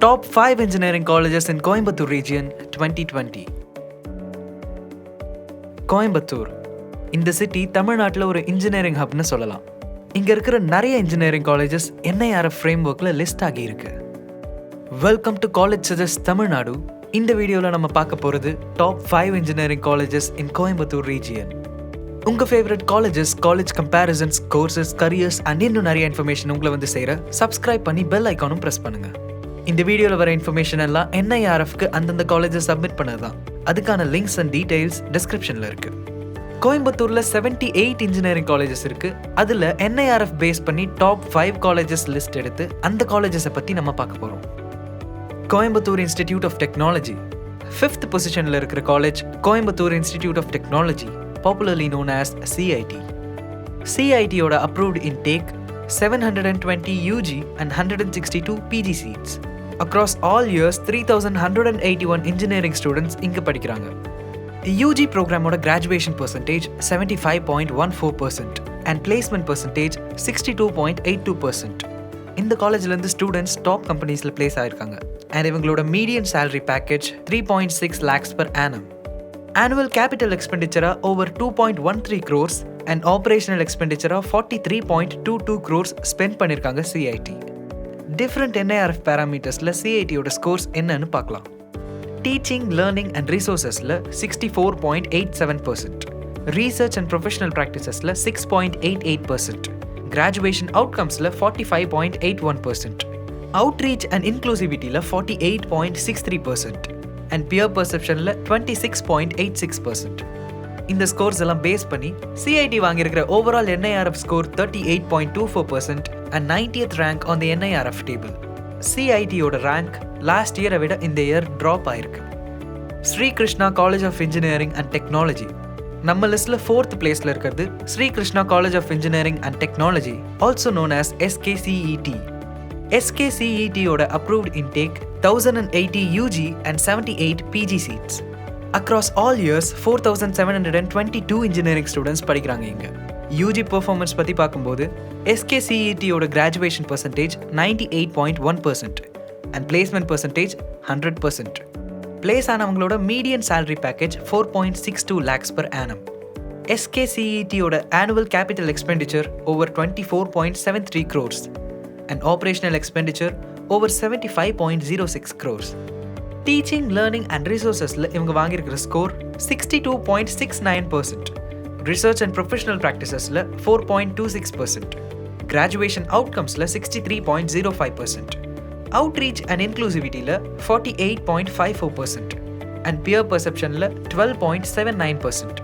Top 5 engineering colleges in Coimbatore region 2020. Coimbatore இந்த city தமிழ்நாட்டில் ஒரு இன்ஜினியரிங் ஹப்னு சொல்லலாம். இங்கே இருக்கிற நிறைய இன்ஜினியரிங் காலேஜஸ் NIRF ஃப்ரேம் ஒர்க்கில் லிஸ்ட் ஆகியிருக்கு. Welcome to college suggest Tamil Nadu. இந்த வீடியோவில் நம்ம பார்க்க போகிறது top 5 engineering colleges in Coimbatore region. உங்கள் favourite colleges, college comparisons, courses, careers and இன்னும் நிறைய இன்ஃபர்மேஷன் உங்களை வந்து சேர சப்ஸ்கிரைப் பண்ணி பெல் ஐக்கானும் ப்ரெஸ் பண்ணுங்கள். இந்த வீடியோவில் வர இன்ஃபர்மேஷன் எல்லாம் NIRFக்கு அந்தந்த காலேஜஸ் சப்மிட் பண்ணது தான். அதுக்கான லிங்க்ஸ் அண்ட் டீடைல்ஸ் டிஸ்கிரிப்ஷனில் இருக்குது. கோயம்புத்தூரில் 78 இன்ஜினியரிங் காலேஜஸ் இருக்குது. அதில் NIRF பேஸ் பண்ணி டாப் 5 காலேஜஸ் லிஸ்ட் எடுத்து அந்த காலேஜஸை பற்றி நம்ம பார்க்க போகிறோம். Coimbatore institute of technology 5th பொசிஷனில் இருக்கிற college Coimbatore institute of technology, popularly known as CIT. CITயோட approved intake 720 UG and 162 PG seats. Across all years, 3,181 engineering students இங்க படிக்கிறாங்க. UG programோட graduation percentage 75.14% and placement percentage 62.82%. இந்த காலேஜ்லேருந்து ஸ்டூடெண்ட்ஸ் டாப் கம்பெனிஸில் place ஆயிருக்காங்க. And இவங்களோட median salary package 3.6 lakhs per annum. Annual capital expenditure over 2.13 crores and operational expenditure 43.22 crores spent பண்ணிருக்காங்க CIT. Different NIRF parametersல CITயோட scores என்னன்னு பார்க்கலாம். Teaching, learning and resourcesல 64.87%, research and professional practicesல 6.88%, graduation outcomesல 45.81%, outreach and inclusivityல 48.63%. and peer perceptionல 26.86%. இந்த scores எல்லாம் base பண்ணி CIT வாங்கியிருக்கிற overall NIRF score 38.24% and 90th rank on the NIRF table. CITயோட rank last இயரை விட இந்த இயர் ட்ராப் ஆயிருக்கு. Sri Krishna college of engineering and technology நம்ம லிஸ்ட்ல 4th பிளேஸ்ல இருக்கிறது Sri Krishna college of engineering and technology, also known as SKCET. SKCETயோட approved intake 1,080 UG and 78 PG seats. Across all years, 4,722 engineering students படிக்கிறாங்க இங்க. UG performance பத்தி பார்க்கும்போது SKCETயோட graduation percentage 98.1% and placement percentage 100%. Place ஆனவங்களோட median salary package 4.62 lakhs per annum. SKCETயோட annual capital expenditure over 24.73 crores and operational expenditure over 75.06 crores. Teaching, learning and resourcesல இவங்க வாங்கியிருக்கிற score 62.69%, research and professional practicesல 4.26%, graduation outcomesல 63.05%, outreach and inclusivityல 48.54% and peer perceptionல 12.79%.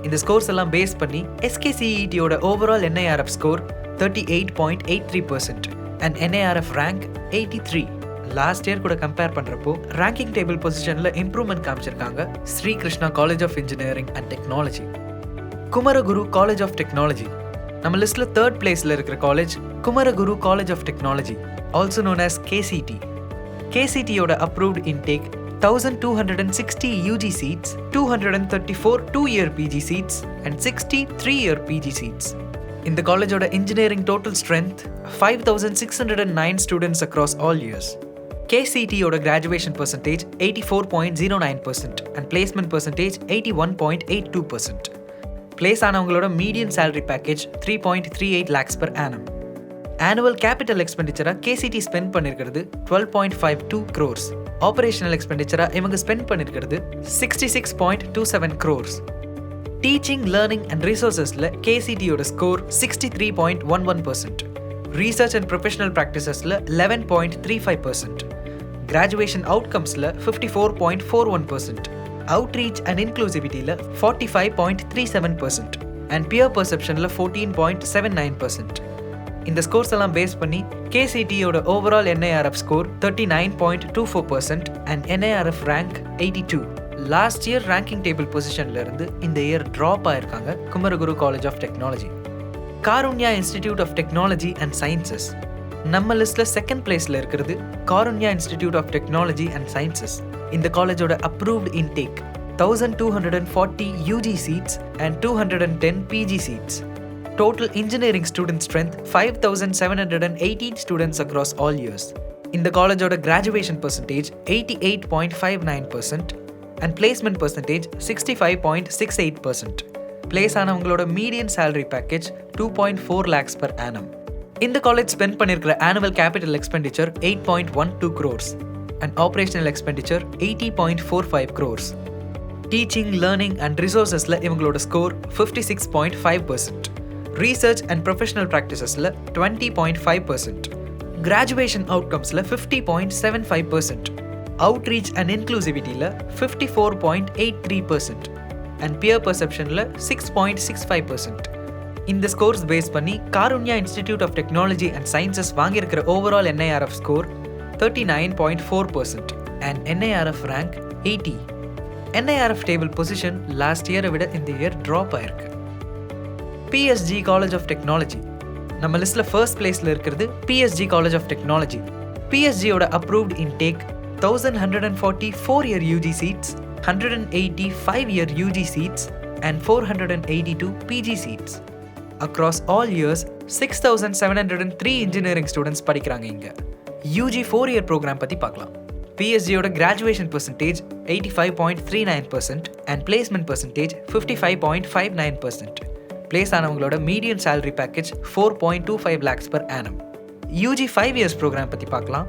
இந்த scores எல்லாம் பேஸ் பண்ணி SKCETயோட overall NIRF score 38.83% and NIRF rank 83. Last year கூட கம்பேர் பண்ணுறப்போ ரேங்கிங் டேபிள் பொசிஷனில் இம்ப்ரூவ்மெண்ட் காமிச்சிருக்காங்க Sri Krishna college of engineering and technology. Kumaraguru college of technology நம்ம லிஸ்ட்டில் 3rd பிளேஸில் இருக்கிற college Kumaraguru college of technology, also known as KCT. KCTயோட approved intake 1,260 UG seats, 234 2-year PG seats and 60 3-year PG seats. இந்த காலேஜோட engineering total strength 5,609 students across all years. KCTயோட graduation percentage 84.09% and placement percentage 81.82%. Place ஆனவங்களோட median salary package 3.38 lakhs per annum. Annual capital expenditure KCT spend பண்ணிருக்கிறது 12.52 crores. Operational expenditure இவங்க spend பண்ணிருக்கிறது 66.27 crores. Teaching, learning and resourcesல KCTயோட score 63.11%, research and professional practicesல 11.35%, graduation outcomesல 54.41%, outreach and inclusivityல 45.37% and peer perceptionல 14.79%. இந்த ஸ்கோர்ஸ் எல்லாம் பேஸ் பண்ணி KCTயோட overall NIRF score 39.24% and NIRF rank 82. Last year ranking table பொசிஷன்ல இருந்து இந்த இயர் ட்ராப் ஆயிருக்காங்க Kumaraguru college of technology. Karunya institute of technology and sciences நம்ம லிஸ்ட்ல 2nd பிளேஸ்ல இருக்கிறது Karunya institute of technology and sciences. இந்த காலேஜோட approved intake 1,240 UG seats and 210 PG seats. Total engineering student strength 5,718 students across all years. இந்த காலேஜோட graduation percentage 88.59% and placement percentage 65.68%. Place ஆனவங்களோட median salary package 2.4 lakhs per annum. இந்த college spend பண்ணியிருக்கிற annual capital expenditure 8.12 crores and operational expenditure 80.45 crores. Teaching, learning and ரிசோர்ஸஸில் இவங்களோட score 56.5%. Research and professional ப்ராக்டிசஸில் 20.5%. Graduation அவுட்கம்ஸில் 50.75%. Outreach and இன்க்ளூசிவிட்டியில் 54.83% and peer பர்செப்ஷனில் 6.65%. இந்த ஸ்கோர்ஸ் பேஸ் பண்ணி Karunya institute of technology and sciences வாங்கியிருக்கிற overall NIRF score 39.4% and NIRF rank 80. NIRF table position last இயரை விட இந்த இயர் ட்ராப் ஆயிருக்கு. PSG காலேஜ் ஆஃப் டெக்னாலஜி நம்ம லிஸ்ட்டில் ஃபர்ஸ்ட் பிளேஸில் இருக்கிறது PSG காலேஜ் ஆஃப் டெக்னாலஜி. PSGயோட approved intake 1140 4-year UG seats, 180 5-year UG seats and 482 PG seats. Across all years, 6,703 engineering students படிக்கிறாங்க இங்க. UG 4-year program பத்தி பார்க்கலாம். PSGயோட graduation percentage 85.39% and placement percentage 55.59%. Place ஆனவங்களோட median salary package 4.25 lakhs per annum. UG 5 years program பத்தி பார்க்கலாம்.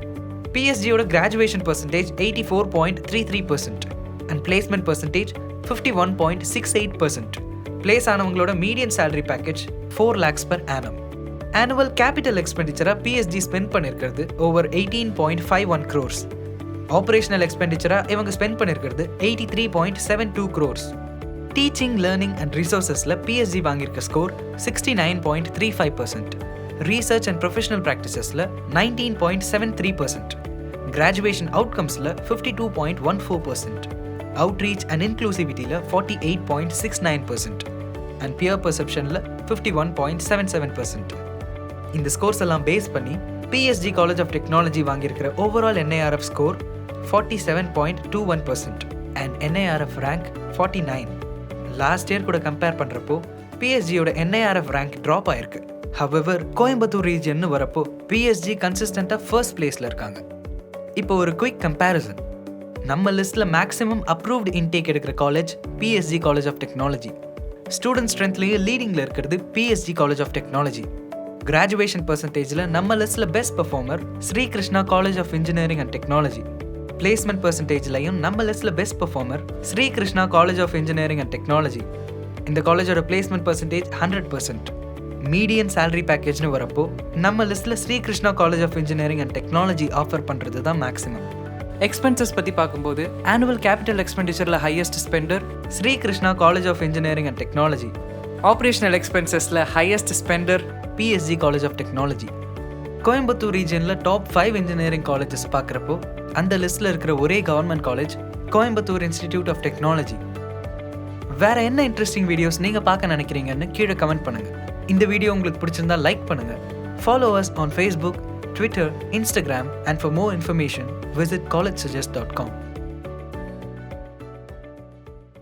PSGயோட graduation percentage 84.33% and placement percentage 51.68%. Place ஆனவங்களோட median salary package 4 lakhs per annum. Annual capital எக்ஸ்பெண்டிச்சராக PSG spend பண்ணியிருக்கிறது over 18.51 crores. Operational எக்ஸ்பெண்டிச்சராக இவங்க spend பண்ணியிருக்கிறது 83.72 crores. டீச்சிங், லேர்னிங் அண்ட் ரிசோர்ஸஸில் PSG வாங்கியிருக்க ஸ்கோர் 69.35%. ரீசர்ச் அண்ட் ப்ரொஃபஷனல் ப்ராக்டிசஸில் 19.73%. கிராஜுவேஷன் அவுட்கம்ஸில் 52.14%. அவுட்ரீச் அண்ட் இன்க்ளூசிவிட்டியில் 48.69% அண்ட் பியர் பர்செப்ஷனில் 51.77%. இந்த ஸ்கோர்ஸ் எல்லாம் பேஸ் பண்ணி PSG college of technology வாங்கியிருக்கிற overall NIRF score 47.21% and NIRF rank 49. Last year கூட கம்பேர் பண்ணுறப்போ PSGயோட NIRF ரேங்க் ட்ராப் ஆயிருக்கு. ஹவெவர் கோயம்புத்தூர் ரீஜியன்னு வரப்போ PSG கன்சிஸ்டண்ட்டாக ஃபர்ஸ்ட் பிளேஸில் இருக்காங்க. இப்போ ஒரு குயிக் கம்பேரிசன். நம்ம லிஸ்ட்டில் மேக்ஸிமம் அப்ரூவ்டு இன்டேக் எடுக்கிற college PSG college of technology. Student ஸ்ட்ரென்த்லேயே லீடிங்கில் இருக்கிறது PSG college of technology. Graduation பர்சன்டேஜில் நம்ம லிஸ்ட்டில் best performer Shri Krishna college of engineering and technology. Placement பர்சன்டேஜ்லையும் நம்ம லிஸ்ட்டில் best performer Shri Krishna college of engineering and technology. இந்த காலேஜோட பிளேஸ்மெண்ட் பர்சன்டேஜ் 100%. மீடியன் சேலரி பேக்கேஜ்னு வரப்போ நம்ம லிஸ்ட்டில் Shri Krishna college of engineering and technology offer பண்ணுறது தான் மேக்ஸிமம். எக்ஸ்பென்சஸ் பற்றி பார்க்கும்போது ஆனுவல் கேபிட்டல் எக்ஸ்பெண்டிச்சரில் highest spender Shri Krishna college of engineering and technology. Operational எக்ஸ்பென்சஸில் highest spender PSG college of technology. Coimbatore ரீஜனில் டாப் 5 இன்ஜினியரிங் காலேஜஸ் பார்க்குறப்போ அந்த லிஸ்ட்டில் இருக்கிற ஒரே government college Coimbatore institute of technology. வேறு என்ன இன்ட்ரெஸ்டிங் வீடியோஸ் நீங்கள் பார்க்க நினைக்கிறீங்கன்னு கீழே கமெண்ட் பண்ணுங்கள். இந்த வீடியோ உங்களுக்கு பிடிச்சிருந்தா லைக் பண்ணுங்கள். Follow us on Facebook, Twitter, Instagram and for more information visit collegesuggest.com.